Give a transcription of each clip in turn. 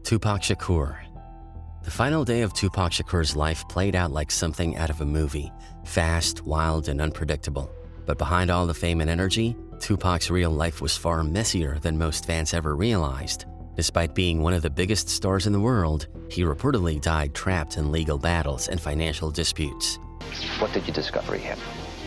Tupac Shakur. The final day of Tupac Shakur's life played out like something out of a movie, fast, wild, and unpredictable. But behind all the fame and energy, Tupac's real life was far messier than most fans ever realized. Despite being one of the biggest stars in the world, he reportedly died trapped in legal battles and financial disputes. What did you discover he had?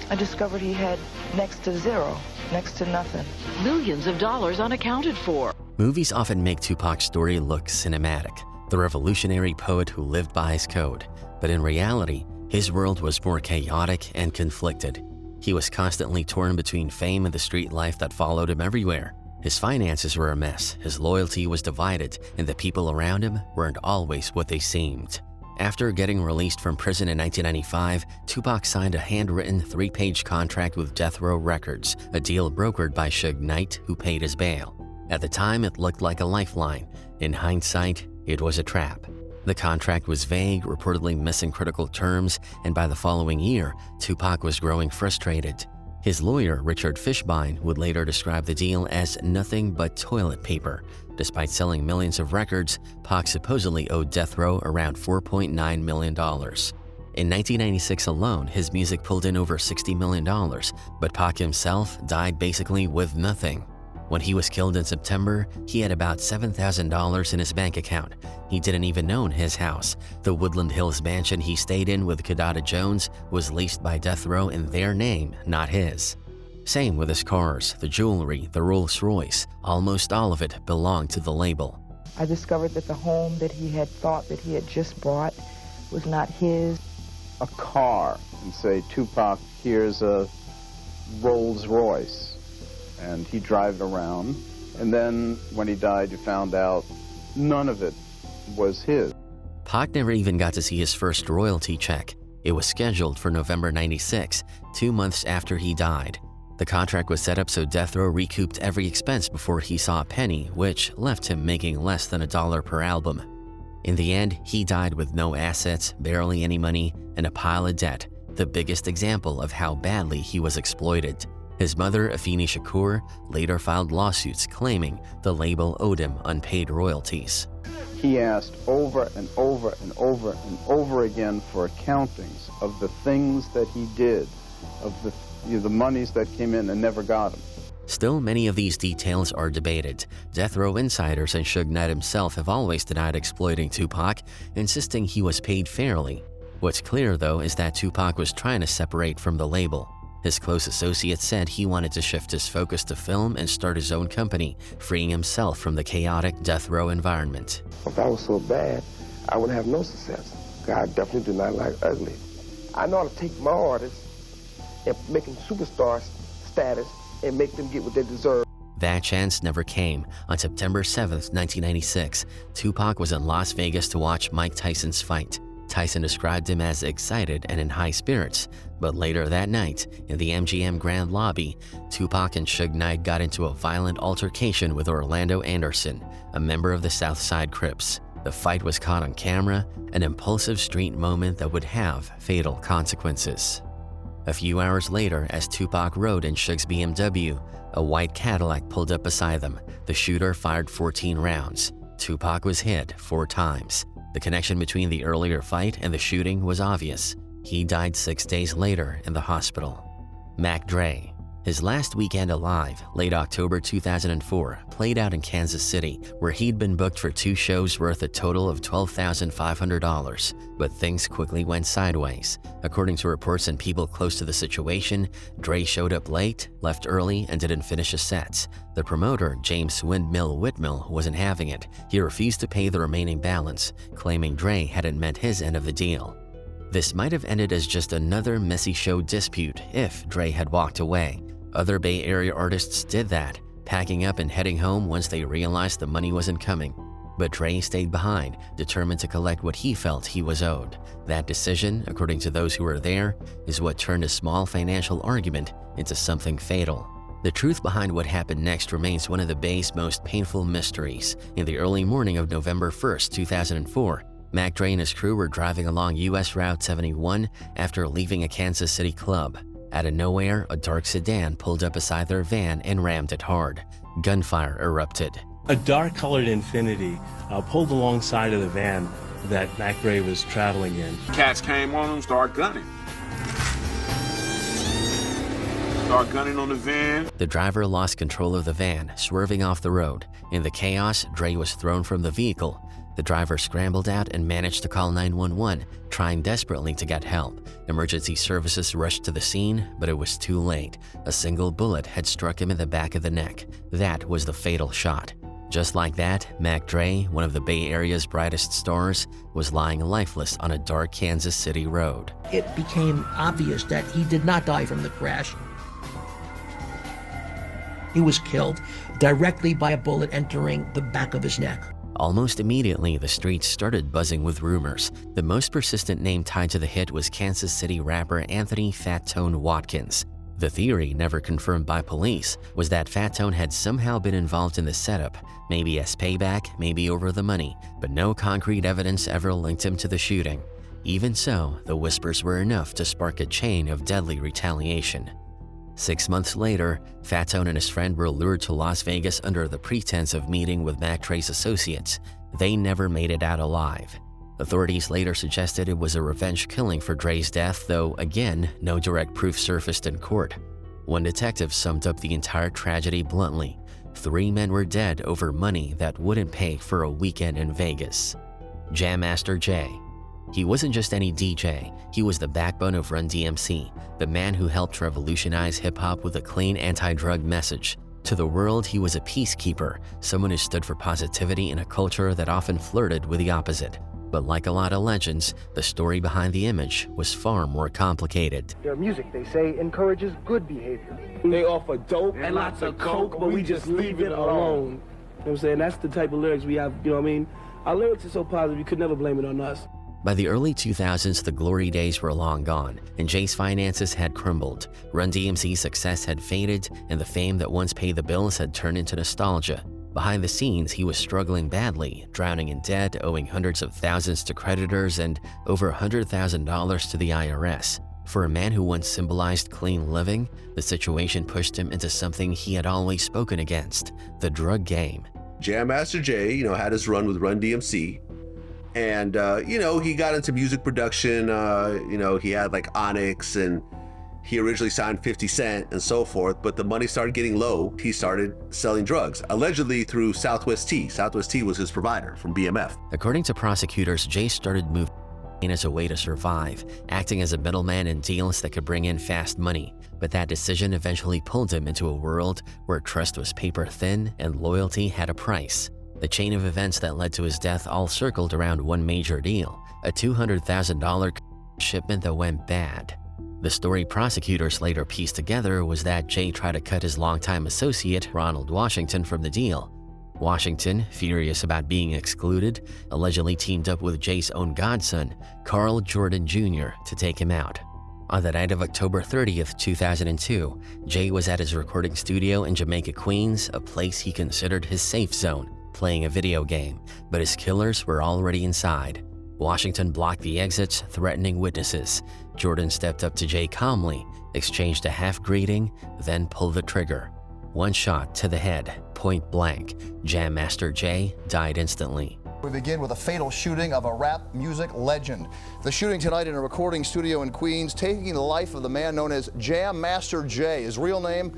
I discovered he had next to zero, next to nothing. Millions of dollars unaccounted for. Movies often make Tupac's story look cinematic, the revolutionary poet who lived by his code. But in reality, his world was more chaotic and conflicted. He was constantly torn between fame and the street life that followed him everywhere. His finances were a mess, his loyalty was divided, and the people around him weren't always what they seemed. After getting released from prison in 1995, Tupac signed a handwritten 3-page contract with Death Row Records, a deal brokered by Suge Knight, who paid his bail. At the time, it looked like a lifeline. In hindsight, it was a trap. The contract was vague, reportedly missing critical terms, and by the following year, Tupac was growing frustrated. His lawyer, Richard Fishbein, would later describe the deal as nothing but toilet paper. Despite selling millions of records, Pac supposedly owed Death Row around $4.9 million. In 1996 alone, his music pulled in over $60 million, but Pac himself died basically with nothing. When he was killed in September, he had about $7,000 in his bank account. He didn't even own his house. The Woodland Hills mansion he stayed in with Kidada Jones was leased by Death Row in their name, not his. Same with his cars, the jewelry, the Rolls Royce. Almost all of it belonged to the label. I discovered that the home that he had thought that he had just bought was not his. A car and say, Tupac, here's a Rolls Royce. And he drove around, and then when he died, you found out none of it was his. Pac never even got to see his first royalty check. It was scheduled for November 96, 2 months after he died. The contract was set up so Death Row recouped every expense before he saw a penny, which left him making less than $1 per album. In the end, he died with no assets, barely any money, and a pile of debt, the biggest example of how badly he was exploited. His mother, Afeni Shakur, later filed lawsuits claiming the label owed him unpaid royalties. He asked over and over and over and over again for accountings of the things that he did, of the monies that came in and never got him. Still, many of these details are debated. Death Row insiders and Suge Knight himself have always denied exploiting Tupac, insisting he was paid fairly. What's clear, though, is that Tupac was trying to separate from the label. His close associates said he wanted to shift his focus to film and start his own company, freeing himself from the chaotic Death Row environment. If I was so bad, I would have no success. I definitely do not like ugly. I know how to take my artists and make them superstar status and make them get what they deserve. That chance never came. On September 7, 1996, Tupac was in Las Vegas to watch Mike Tyson's fight. Tyson described him as excited and in high spirits, but later that night, in the MGM Grand Lobby, Tupac and Suge Knight got into a violent altercation with Orlando Anderson, a member of the Southside Crips. The fight was caught on camera, an impulsive street moment that would have fatal consequences. A few hours later, as Tupac rode in Suge's BMW, a white Cadillac pulled up beside them. The shooter fired 14 rounds. Tupac was hit 4 times. The connection between the earlier fight and the shooting was obvious. He died 6 days later in the hospital. Mac Dre. His last weekend alive, late October 2004, played out in Kansas City, where he'd been booked for 2 shows worth a total of $12,500, but things quickly went sideways. According to reports and people close to the situation, Dre showed up late, left early, and didn't finish his sets. The promoter, James Windmill Whitmill, wasn't having it. He refused to pay the remaining balance, claiming Dre hadn't met his end of the deal. This might have ended as just another messy show dispute if Dre had walked away. Other Bay Area artists did that, packing up and heading home once they realized the money wasn't coming. But Dre stayed behind, determined to collect what he felt he was owed. That decision, according to those who were there, is what turned a small financial argument into something fatal. The truth behind what happened next remains one of the Bay's most painful mysteries. In the early morning of November 1st, 2004, Mac Dre and his crew were driving along US Route 71 after leaving a Kansas City club. Out of nowhere, a dark sedan pulled up beside their van and rammed it hard. Gunfire erupted. A dark-colored Infiniti pulled alongside of the van that Mac Dre was traveling in. Cats came on him, started gunning. Started gunning on the van. The driver lost control of the van, swerving off the road. In the chaos, Dre was thrown from the vehicle. The driver scrambled out and managed to call 911, trying desperately to get help. Emergency services rushed to the scene, but it was too late. A single bullet had struck him in the back of the neck. That was the fatal shot. Just like that, Mac Dre, one of the Bay Area's brightest stars, was lying lifeless on a dark Kansas City road. It became obvious that he did not die from the crash. He was killed directly by a bullet entering the back of his neck. Almost immediately, the streets started buzzing with rumors. The most persistent name tied to the hit was Kansas City rapper Anthony Fat Tone Watkins. The theory, never confirmed by police, was that Fat Tone had somehow been involved in the setup, maybe as payback, maybe over the money, but no concrete evidence ever linked him to the shooting. Even so, the whispers were enough to spark a chain of deadly retaliation. 6 months later, Fat Tone and his friend were lured to Las Vegas under the pretense of meeting with Mac Dre's associates. They never made it out alive. Authorities later suggested it was a revenge killing for Dre's death, though again, no direct proof surfaced in court. One detective summed up the entire tragedy bluntly. 3 men were dead over money that wouldn't pay for a weekend in Vegas. Jam Master Jay. He wasn't just any DJ, he was the backbone of Run DMC, the man who helped revolutionize hip-hop with a clean anti-drug message. To the world, he was a peacekeeper, someone who stood for positivity in a culture that often flirted with the opposite. But like a lot of legends, the story behind the image was far more complicated. Their music, they say, encourages good behavior. They offer dope and lots of coke, but we just leave it alone. You know what I'm saying? That's the type of lyrics we have, you know what I mean? Our lyrics are so positive, you could never blame it on us. By the early 2000s, the glory days were long gone, and Jay's finances had crumbled. Run DMC's success had faded, and the fame that once paid the bills had turned into nostalgia. Behind the scenes, he was struggling badly, drowning in debt, owing hundreds of thousands to creditors, and over $100,000 to the IRS. For a man who once symbolized clean living, the situation pushed him into something he had always spoken against: the drug game. Jam Master Jay, had his run with Run DMC. And, he got into music production, he had like Onyx, and he originally signed 50 Cent and so forth, but the money started getting low. He started selling drugs, allegedly through Southwest T. Southwest T was his provider from BMF. According to prosecutors, Jay started moving as a way to survive, acting as a middleman in deals that could bring in fast money. But that decision eventually pulled him into a world where trust was paper thin and loyalty had a price. The chain of events that led to his death all circled around one major deal: a $200,000 shipment that went bad. The story prosecutors later pieced together was that Jay tried to cut his longtime associate, Ronald Washington, from the deal. Washington, furious about being excluded, allegedly teamed up with Jay's own godson, Carl Jordan Jr., to take him out. On the night of October 30th, 2002, Jay was at his recording studio in Jamaica, Queens, a place he considered his safe zone, playing a video game, but his killers were already inside. Washington blocked the exits, threatening witnesses. Jordan stepped up to Jay calmly, exchanged a half greeting, then pulled the trigger. One shot to the head, point blank. Jam Master Jay died instantly. We begin with a fatal shooting of a rap music legend. The shooting tonight in a recording studio in Queens, taking the life of the man known as Jam Master Jay. His real name,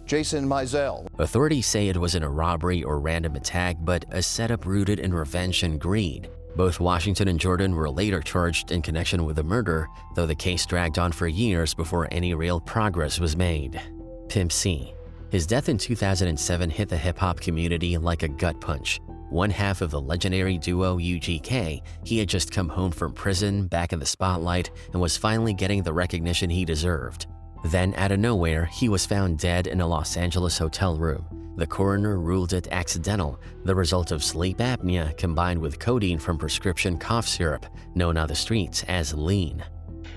Jason Mizell. Authorities say it wasn't a robbery or random attack, but a setup rooted in revenge and greed. Both Washington and Jordan were later charged in connection with the murder, though the case dragged on for years before any real progress was made. Pimp C. His death in 2007 hit the hip-hop community like a gut punch. One half of the legendary duo UGK, he had just come home from prison, back in the spotlight, and was finally getting the recognition he deserved. Then, out of nowhere, he was found dead in a Los Angeles hotel room. The coroner ruled it accidental, the result of sleep apnea combined with codeine from prescription cough syrup, known on the streets as lean.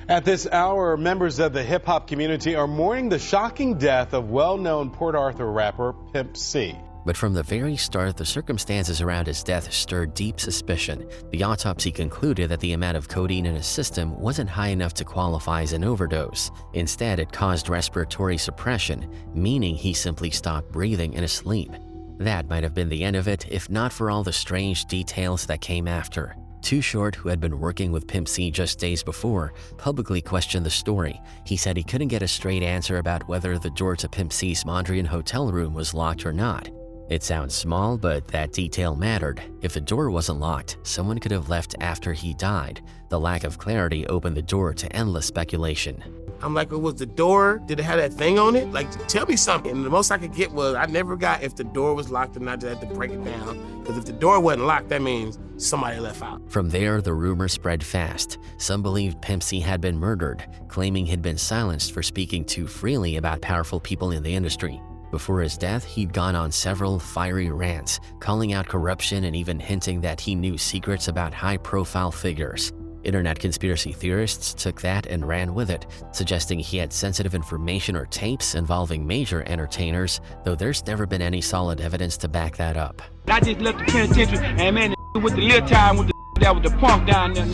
At this hour, members of the hip-hop community are mourning the shocking death of well-known Port Arthur rapper Pimp C. But from the very start, the circumstances around his death stirred deep suspicion. The autopsy concluded that the amount of codeine in his system wasn't high enough to qualify as an overdose. Instead, it caused respiratory suppression, meaning he simply stopped breathing in his sleep. That might have been the end of it if not for all the strange details that came after. Too Short, who had been working with Pimp C just days before, publicly questioned the story. He said he couldn't get a straight answer about whether the door to Pimp C's Mondrian hotel room was locked or not. It sounds small, but that detail mattered. If the door wasn't locked, someone could have left after he died. The lack of clarity opened the door to endless speculation. I'm like, was the door, did it have that thing on it? Like, tell me something. And the most I could get was, I never got if the door was locked or not. I just had to break it down. Because if the door wasn't locked, that means somebody left out. From there, the rumor spread fast. Some believed Pimp C had been murdered, claiming he'd been silenced for speaking too freely about powerful people in the industry. Before his death, he'd gone on several fiery rants, calling out corruption and even hinting that he knew secrets about high-profile figures. Internet conspiracy theorists took that and ran with it, suggesting he had sensitive information or tapes involving major entertainers, though there's never been any solid evidence to back that up. I just left the penitentiary, and man, with the little time with that was the punk down there.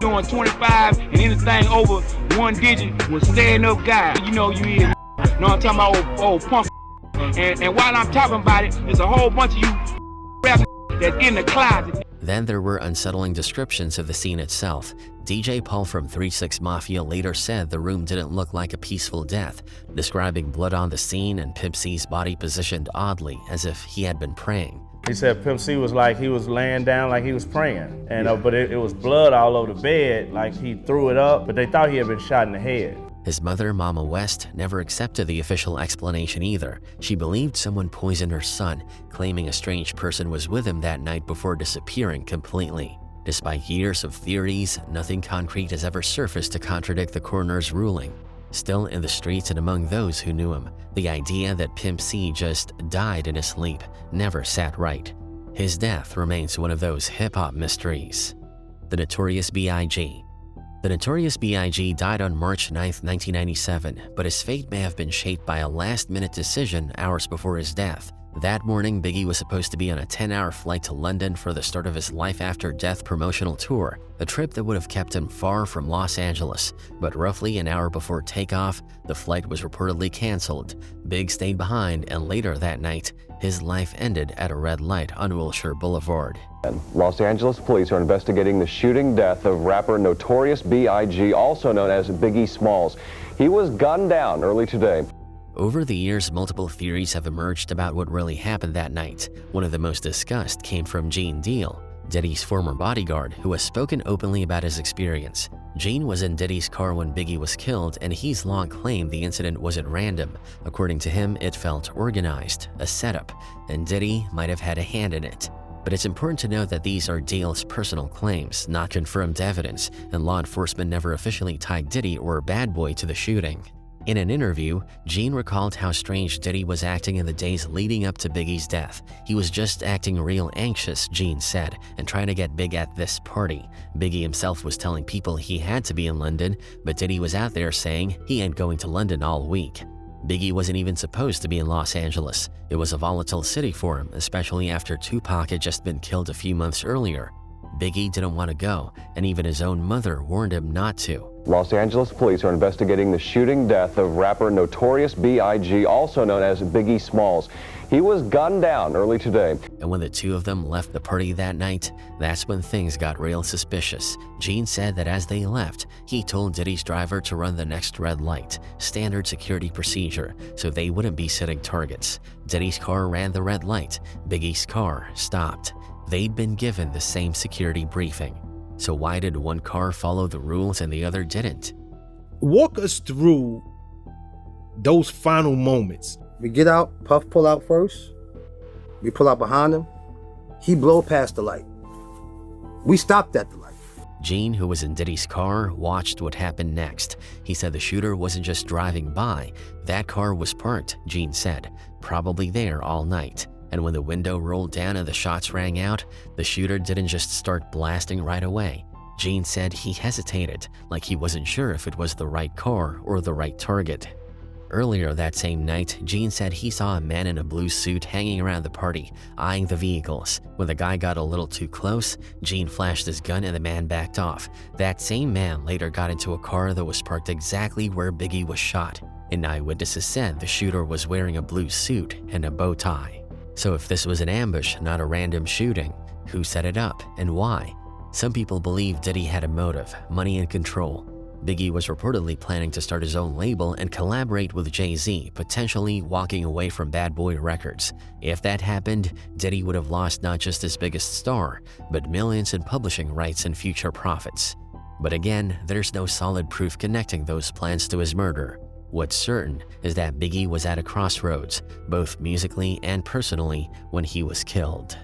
Doing 25 and anything over one digit was staying up guy. You know you is. No, I'm talking about old punk. And while I'm talking about it, there's a whole bunch of you rappers that's in the closet. Then there were unsettling descriptions of the scene itself. DJ Paul from 3 6 Mafia later said the room didn't look like a peaceful death, describing blood on the scene and Pimp C's body positioned oddly, as if he had been praying. He said Pimp C was like he was laying down like he was praying, and but it was blood all over the bed, like he threw it up, but they thought he had been shot in the head. His mother, Mama West, never accepted the official explanation either. She believed someone poisoned her son, claiming a strange person was with him that night before disappearing completely. Despite years of theories, nothing concrete has ever surfaced to contradict the coroner's ruling. Still in the streets and among those who knew him, the idea that Pimp C just died in his sleep never sat right. His death remains one of those hip-hop mysteries. The Notorious B.I.G. The Notorious B.I.G. died on March 9, 1997, but his fate may have been shaped by a last-minute decision hours before his death. That morning, Biggie was supposed to be on a 10-hour flight to London for the start of his Life After Death promotional tour, a trip that would have kept him far from Los Angeles. But roughly an hour before takeoff, the flight was reportedly canceled. Big stayed behind, and later that night, his life ended at a red light on Wilshire Boulevard. Los Angeles police are investigating the shooting death of rapper Notorious B.I.G., also known as Biggie Smalls. He was gunned down early today. Over the years, multiple theories have emerged about what really happened that night. One of the most discussed came from Gene Deal, Diddy's former bodyguard, who has spoken openly about his experience. Gene was in Diddy's car when Biggie was killed, and he's long claimed the incident wasn't random. According to him, it felt organized, a setup, and Diddy might have had a hand in it. But it's important to note that these are Deal's personal claims, not confirmed evidence, and law enforcement never officially tied Diddy or Bad Boy to the shooting. In an interview, Gene recalled how strange Diddy was acting in the days leading up to Biggie's death. He was just acting real anxious, Gene said, and trying to get big at this party. Biggie himself was telling people he had to be in London, but Diddy was out there saying he ain't going to London all week. Biggie wasn't even supposed to be in Los Angeles. It was a volatile city for him, especially after Tupac had just been killed a few months earlier. Biggie didn't want to go, and even his own mother warned him not to. Los Angeles police are investigating the shooting death of rapper Notorious B.I.G., also known as Biggie Smalls. He was gunned down early today. And when the two of them left the party that night, that's when things got real suspicious. Gene said that as they left, he told Diddy's driver to run the next red light, standard security procedure, so they wouldn't be setting targets. Diddy's car ran the red light. Biggie's car stopped. They'd been given the same security briefing. So why did one car follow the rules and the other didn't? Walk us through those final moments. We get out, Puff pull out first. We pull out behind him. He blow past the light. We stopped at the light. Gene, who was in Diddy's car, watched what happened next. He said the shooter wasn't just driving by. That car was parked, Gene said, probably there all night. And when the window rolled down and the shots rang out, the shooter didn't just start blasting right away. Gene said he hesitated, like he wasn't sure if it was the right car or the right target. Earlier that same night, Gene said he saw a man in a blue suit hanging around the party, eyeing the vehicles. When the guy got a little too close, Gene flashed his gun and the man backed off. That same man later got into a car that was parked exactly where Biggie was shot. And eyewitnesses said the shooter was wearing a blue suit and a bow tie. So if this was an ambush, not a random shooting, who set it up and why? Some people believe Diddy had a motive, money and control. Biggie was reportedly planning to start his own label and collaborate with Jay-Z, potentially walking away from Bad Boy Records. If that happened, Diddy would have lost not just his biggest star, but millions in publishing rights and future profits. But again, there's no solid proof connecting those plans to his murder. What's certain is that Biggie was at a crossroads, both musically and personally, when he was killed.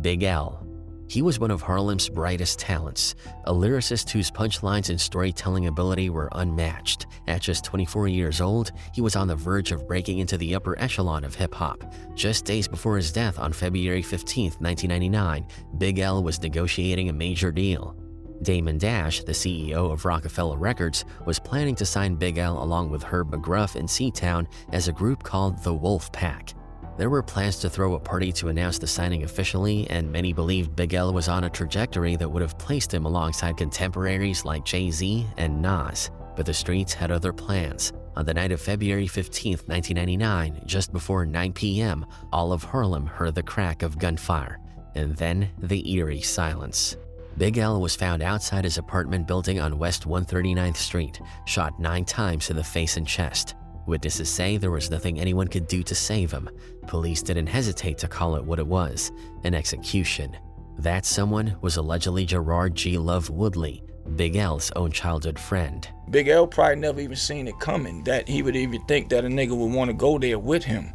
Big L. He was one of Harlem's brightest talents, a lyricist whose punchlines and storytelling ability were unmatched. At just 24 years old, he was on the verge of breaking into the upper echelon of hip-hop. Just days before his death on February 15, 1999, Big L was negotiating a major deal. Damon Dash, the CEO of Rockefeller Records, was planning to sign Big L along with Herb McGruff and C-Town as a group called the Wolf Pack. There were plans to throw a party to announce the signing officially, and many believed Big L was on a trajectory that would have placed him alongside contemporaries like Jay-Z and Nas. But the streets had other plans. On the night of February 15, 1999, just before 9 p.m., all of Harlem heard the crack of gunfire, and then the eerie silence. Big L was found outside his apartment building on West 139th Street, shot 9 times in the face and chest. Witnesses say there was nothing anyone could do to save him. Police didn't hesitate to call it what it was, an execution. That someone was allegedly Gerard G. Love Woodley, Big L's own childhood friend. Big L probably never even seen it coming, that he would even think that a nigga would want to go there with him,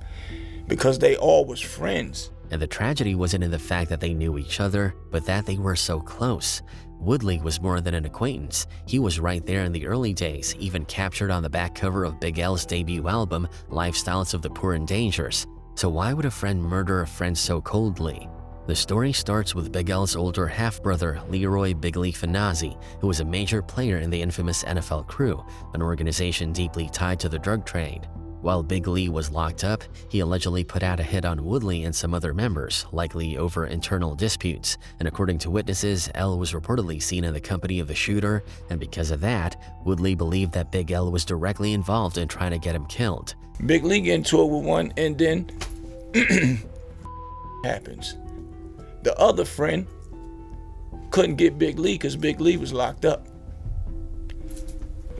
because they all was friends. And the tragedy wasn't in the fact that they knew each other, but that they were so close. Woodley was more than an acquaintance. He was right there in the early days, even captured on the back cover of Big L's debut album, Lifestyles of the Poor and Dangerous. So why would a friend murder a friend so coldly? The story starts with Big L's older half-brother, Leroy Big Lee Finazzi, who was a major player in the infamous NFL Crew, an organization deeply tied to the drug trade. While Big Lee was locked up, he allegedly put out a hit on Woodley and some other members, likely over internal disputes. And according to witnesses, L was reportedly seen in the company of the shooter, and because of that, Woodley believed that Big L was directly involved in trying to get him killed. Big Lee get into it with one, and then happens. The other friend couldn't get Big Lee because Big Lee was locked up.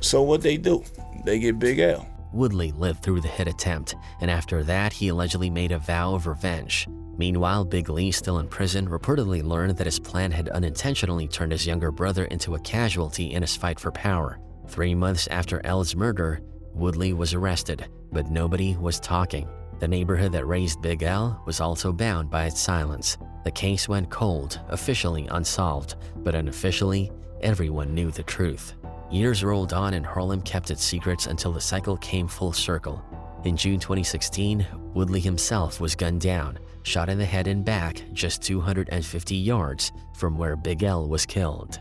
So what they do? They get Big L. Woodley lived through the hit attempt, and after that, he allegedly made a vow of revenge. Meanwhile, Big Lee, still in prison, reportedly learned that his plan had unintentionally turned his younger brother into a casualty in his fight for power. 3 months after L's murder, Woodley was arrested, but nobody was talking. The neighborhood that raised Big L was also bound by its silence. The case went cold, officially unsolved, but unofficially, everyone knew the truth. Years rolled on and Harlem kept its secrets until the cycle came full circle. In June 2016, Woodley himself was gunned down, shot in the head and back just 250 yards from where Big L was killed.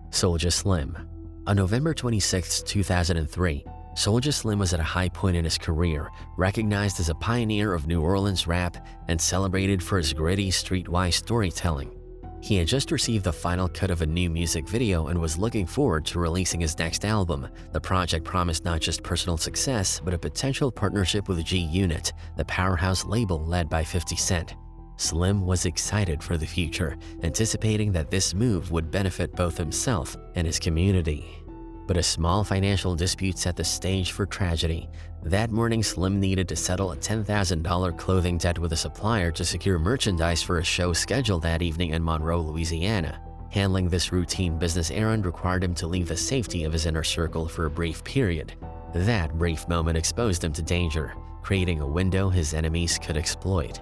SOULJA Slim. On November 26, 2003, SOULJA Slim was at a high point in his career, recognized as a pioneer of New Orleans rap and celebrated for his gritty, streetwise storytelling. He had just received the final cut of a new music video and was looking forward to releasing his next album. The project promised not just personal success, but a potential partnership with G-Unit, the powerhouse label led by 50 Cent. Slim was excited for the future, anticipating that this move would benefit both himself and his community. But a small financial dispute set the stage for tragedy. That morning, Slim needed to settle a $10,000 clothing debt with a supplier to secure merchandise for a show scheduled that evening in Monroe, Louisiana. Handling this routine business errand required him to leave the safety of his inner circle for a brief period. That brief moment exposed him to danger, creating a window his enemies could exploit.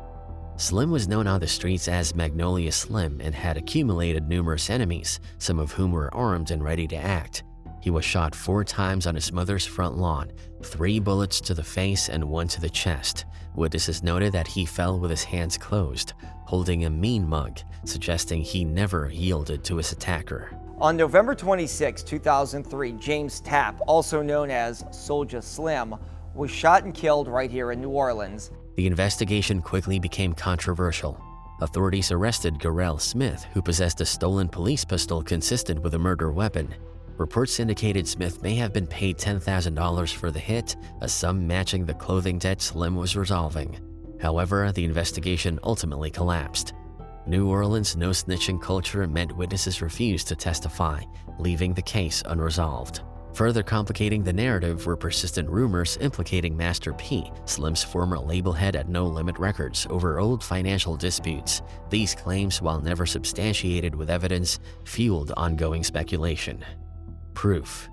Slim was known on the streets as Magnolia Slim and had accumulated numerous enemies, some of whom were armed and ready to act. He was shot 4 times on his mother's front lawn, 3 bullets to the face and 1 to the chest. Witnesses noted that he fell with his hands closed, holding a mean mug, suggesting he never yielded to his attacker. On November 26, 2003, James Tapp, also known as SOULJA Slim, was shot and killed right here in New Orleans. The investigation quickly became controversial. Authorities arrested Garrell Smith, who possessed a stolen police pistol consistent with a murder weapon. Reports indicated Smith may have been paid $10,000 for the hit, a sum matching the clothing debt Slim was resolving. However, the investigation ultimately collapsed. New Orleans' no-snitching culture meant witnesses refused to testify, leaving the case unresolved. Further complicating the narrative were persistent rumors implicating Master P, Slim's former label head at No Limit Records, over old financial disputes. These claims, while never substantiated with evidence, fueled ongoing speculation. Proof.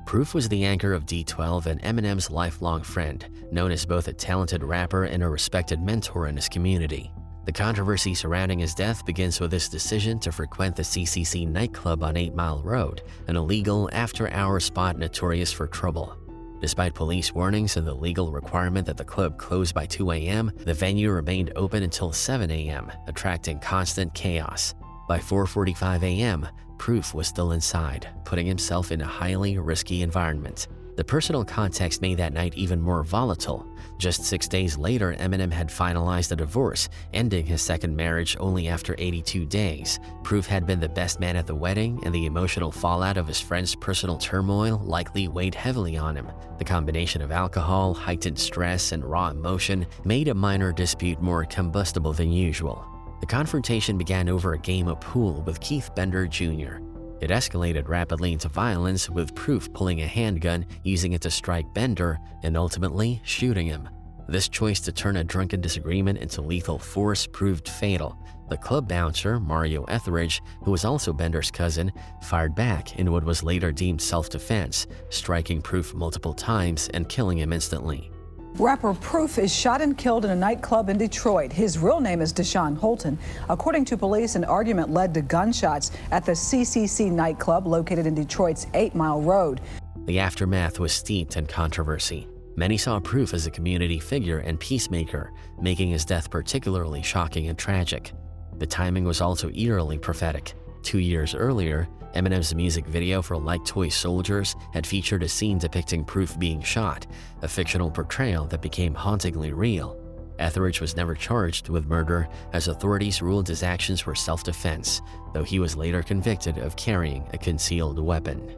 Proof was the anchor of D12 and Eminem's lifelong friend, known as both a talented rapper and a respected mentor in his community. The controversy surrounding his death begins with his decision to frequent the CCC nightclub on 8 Mile Road, an illegal after-hours spot notorious for trouble. Despite police warnings and the legal requirement that the club close by 2 a.m., the venue remained open until 7 a.m., attracting constant chaos. By 4:45 a.m., Proof was still inside, putting himself in a highly risky environment. The personal context made that night even more volatile. Just 6 days later, Eminem had finalized a divorce, ending his second marriage only after 82 days. Proof had been the best man at the wedding, and the emotional fallout of his friend's personal turmoil likely weighed heavily on him. The combination of alcohol, heightened stress, and raw emotion made a minor dispute more combustible than usual. The confrontation began over a game of pool with Keith Bender Jr. It escalated rapidly into violence, with Proof pulling a handgun, using it to strike Bender, and ultimately shooting him. This choice to turn a drunken disagreement into lethal force proved fatal. The club bouncer, Mario Etheridge, who was also Bender's cousin, fired back in what was later deemed self-defense, striking Proof multiple times and killing him instantly. Rapper Proof is shot and killed in a nightclub in Detroit. His real name is Deshaun Holton. According to police, an argument led to gunshots at the CCC nightclub located in Detroit's 8 Mile Road. The aftermath was steeped in controversy. Many saw Proof as a community figure and peacemaker, making his death particularly shocking and tragic. The timing was also eerily prophetic. 2 years earlier, Eminem's music video for Like Toy Soldiers had featured a scene depicting Proof being shot, a fictional portrayal that became hauntingly real. Etheridge was never charged with murder, as authorities ruled his actions were self-defense, though he was later convicted of carrying a concealed weapon.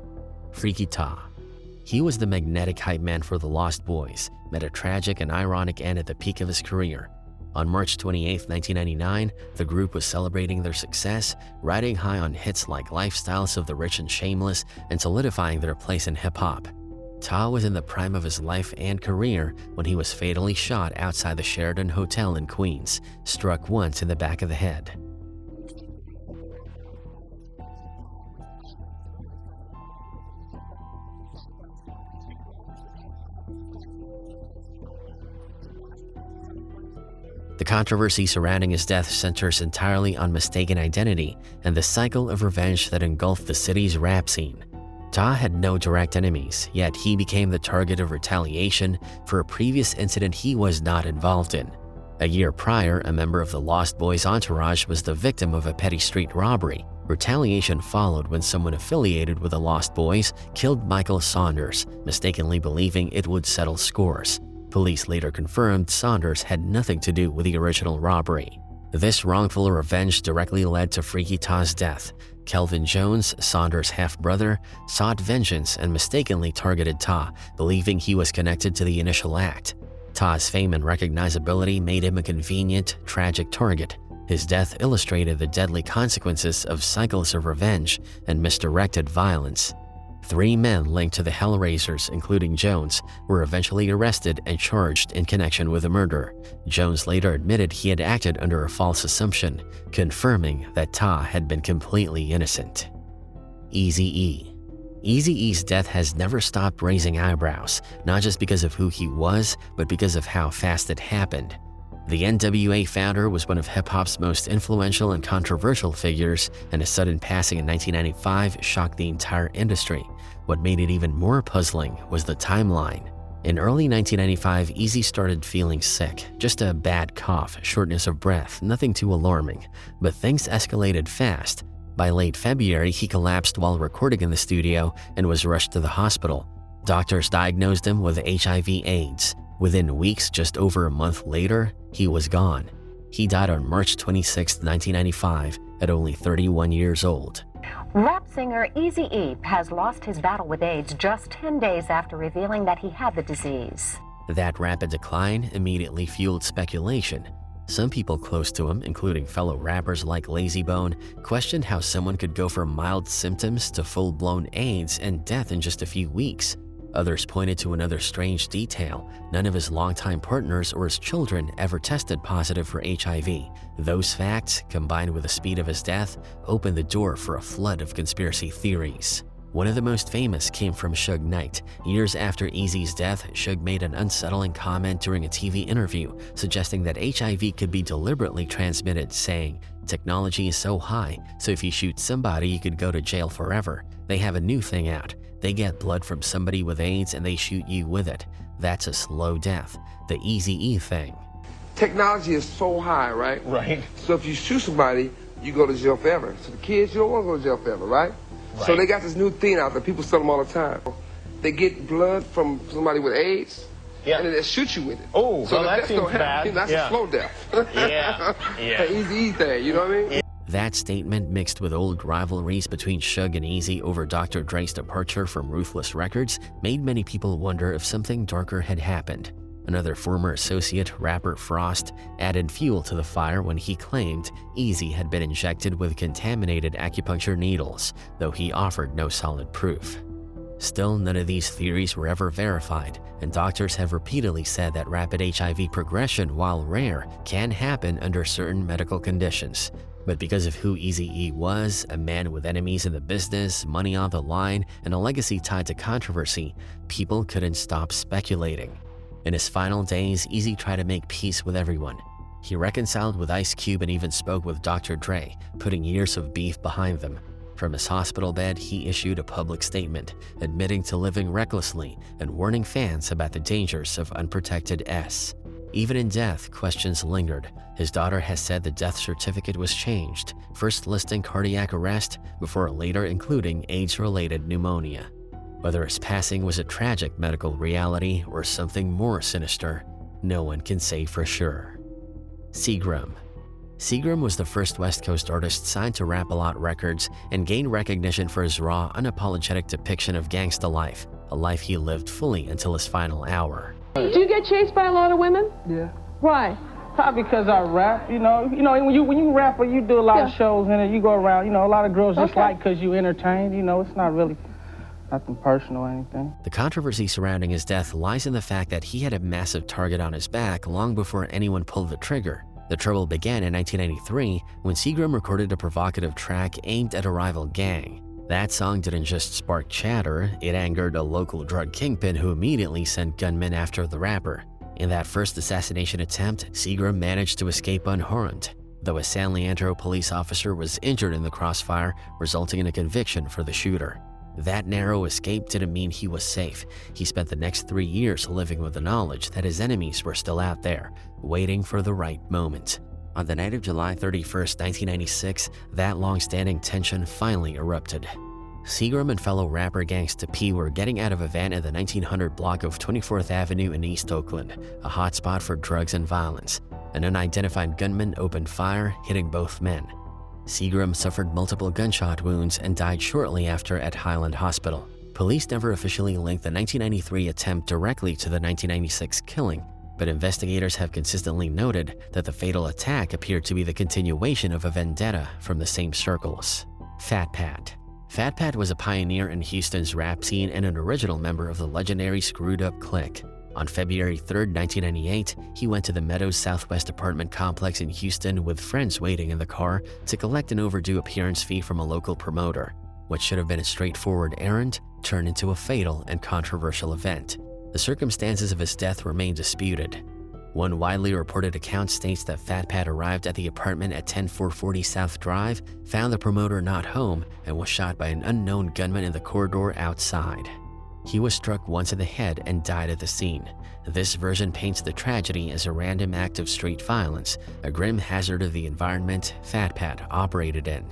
Freaky Ta. He was the magnetic hype man for the Lost Boys, met a tragic and ironic end at the peak of his career. On March 28, 1999, the group was celebrating their success, riding high on hits like Lifestyles of the Rich and Shameless and solidifying their place in hip-hop. Ta was in the prime of his life and career when he was fatally shot outside the Sheraton Hotel in Queens, struck once in the back of the head. The controversy surrounding his death centers entirely on mistaken identity and the cycle of revenge that engulfed the city's rap scene. Ta had no direct enemies, yet he became the target of retaliation for a previous incident he was not involved in. A year prior, a member of the Lost Boys entourage was the victim of a petty street robbery. Retaliation followed when someone affiliated with the Lost Boys killed Michael Saunders, mistakenly believing it would settle scores. Police later confirmed Saunders had nothing to do with the original robbery. This wrongful revenge directly led to Freaky Ta's death. Kelvin Jones, Saunders' half-brother, sought vengeance and mistakenly targeted Ta, believing he was connected to the initial act. Ta's fame and recognizability made him a convenient, tragic target. His death illustrated the deadly consequences of cycles of revenge and misdirected violence. 3 men linked to the Hellraisers, including Jones, were eventually arrested and charged in connection with the murder. Jones later admitted he had acted under a false assumption, confirming that Ta had been completely innocent. EAZY-E. EAZY-E's death has never stopped raising eyebrows, not just because of who he was, but because of how fast it happened. The NWA founder was one of hip-hop's most influential and controversial figures, and his sudden passing in 1995 shocked the entire industry. What made it even more puzzling was the timeline. In early 1995, EAZY started feeling sick, just a bad cough, shortness of breath, nothing too alarming. But things escalated fast. By late February, he collapsed while recording in the studio and was rushed to the hospital. Doctors diagnosed him with HIV/AIDS. Within weeks, just over a month later, he was gone. He died on March 26, 1995, at only 31 years old. Rap singer EAZY-E has lost his battle with AIDS just 10 days after revealing that he had the disease. That rapid decline immediately fueled speculation. Some people close to him, including fellow rappers like Layzie Bone, questioned how someone could go from mild symptoms to full-blown AIDS and death in just a few weeks. Others pointed to another strange detail. None of his longtime partners or his children ever tested positive for HIV. Those facts, combined with the speed of his death, opened the door for a flood of conspiracy theories. One of the most famous came from Suge Knight. Years after EAZY's death, Suge made an unsettling comment during a TV interview, suggesting that HIV could be deliberately transmitted, saying, "Technology is so high, so if you shoot somebody, you could go to jail forever. They have a new thing out. They get blood from somebody with AIDS and they shoot you with it. That's a slow death. The EAZY-E thing." Technology is so high, right? Right. So if you shoot somebody, you go to jail forever. So the kids, you don't want to go to jail forever, right? Right. So they got this new thing out there. People sell them all the time. They get blood from somebody with AIDS, and then they shoot you with it. Oh, so well, that death seems don't happen. bad. That's a slow death. Yeah. An EAZY-E thing, you know what I mean? That statement, mixed with old rivalries between Suge and EAZY over Dr. Dre's departure from Ruthless Records, made many people wonder if something darker had happened. Another former associate, rapper Frost, added fuel to the fire when he claimed EAZY had been injected with contaminated acupuncture needles, though he offered no solid proof. Still, none of these theories were ever verified, and doctors have repeatedly said that rapid HIV progression, while rare, can happen under certain medical conditions. But because of who EAZY-E was, a man with enemies in the business, money on the line, and a legacy tied to controversy, people couldn't stop speculating. In his final days, EAZY tried to make peace with everyone. He reconciled with Ice Cube and even spoke with Dr. Dre, putting years of beef behind them. From his hospital bed, he issued a public statement, admitting to living recklessly and warning fans about the dangers of unprotected S. Even in death, questions lingered. His daughter has said the death certificate was changed, first listing cardiac arrest before later including AIDS-related pneumonia. Whether his passing was a tragic medical reality or something more sinister, no one can say for sure. SEAGRAM. SEAGRAM was the first West Coast artist signed to Rap-A-Lot Records and gained recognition for his raw, unapologetic depiction of gangsta life, a life he lived fully until his final hour. Do you get chased by a lot of women? Yeah. Why? Probably because I rap, you know, when you rap or you do a lot of shows and you go around, a lot of girls just like because you entertain, it's not really nothing personal or anything. The controversy surrounding his death lies in the fact that he had a massive target on his back long before anyone pulled the trigger. The trouble began in 1993 when SEAGRAM recorded a provocative track aimed at a rival gang. That song didn't just spark chatter, it angered a local drug kingpin who immediately sent gunmen after the rapper. In that first assassination attempt, SEAGRAM managed to escape unharmed, though a San Leandro police officer was injured in the crossfire, resulting in a conviction for the shooter. That narrow escape didn't mean he was safe. He spent the next 3 years living with the knowledge that his enemies were still out there, waiting for the right moment. On the night of July 31st, 1996, that long-standing tension finally erupted. SEAGRAM and fellow rapper Gangsta P were getting out of a van in the 1900 block of 24th Avenue in East Oakland, a hotspot for drugs and violence. An unidentified gunman opened fire, hitting both men. SEAGRAM suffered multiple gunshot wounds and died shortly after at Highland Hospital. Police never officially linked the 1993 attempt directly to the 1996 killing, but investigators have consistently noted that the fatal attack appeared to be the continuation of a vendetta from the same circles. Fat Pat. Fat Pat was a pioneer in Houston's rap scene and an original member of the legendary Screwed Up Clique. On February 3, 1998, he went to the Meadows Southwest apartment complex in Houston with friends waiting in the car to collect an overdue appearance fee from a local promoter. What should have been a straightforward errand turned into a fatal and controversial event. The circumstances of his death remain disputed. One widely reported account states that Fat Pat arrived at the apartment at 10440 South Drive, found the promoter not home, and was shot by an unknown gunman in the corridor outside. He was struck once in the head and died at the scene. This version paints the tragedy as a random act of street violence, a grim hazard of the environment Fat Pat operated in.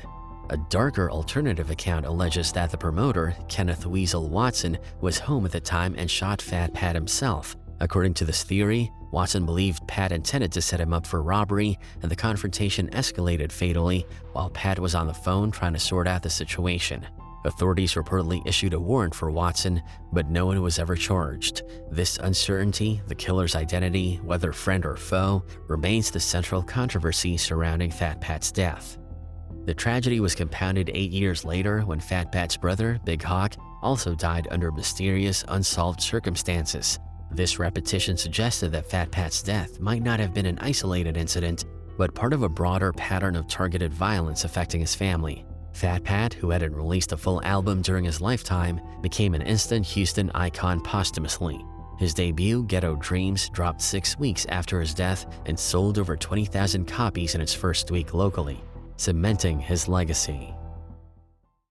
A darker alternative account alleges that the promoter, Kenneth Weasel Watson, was home at the time and shot Fat Pat himself. According to this theory, Watson believed Pat intended to set him up for robbery, and the confrontation escalated fatally while Pat was on the phone trying to sort out the situation. Authorities reportedly issued a warrant for Watson, but no one was ever charged. This uncertainty, the killer's identity, whether friend or foe, remains the central controversy surrounding Fat Pat's death. The tragedy was compounded 8 years later when Fat Pat's brother, Big Hawk, also died under mysterious, unsolved circumstances. This repetition suggested that Fat Pat's death might not have been an isolated incident, but part of a broader pattern of targeted violence affecting his family. Fat Pat, who hadn't released a full album during his lifetime, became an instant Houston icon posthumously. His debut, Ghetto Dreams, dropped 6 weeks after his death and sold over 20,000 copies in its first week locally, cementing his legacy.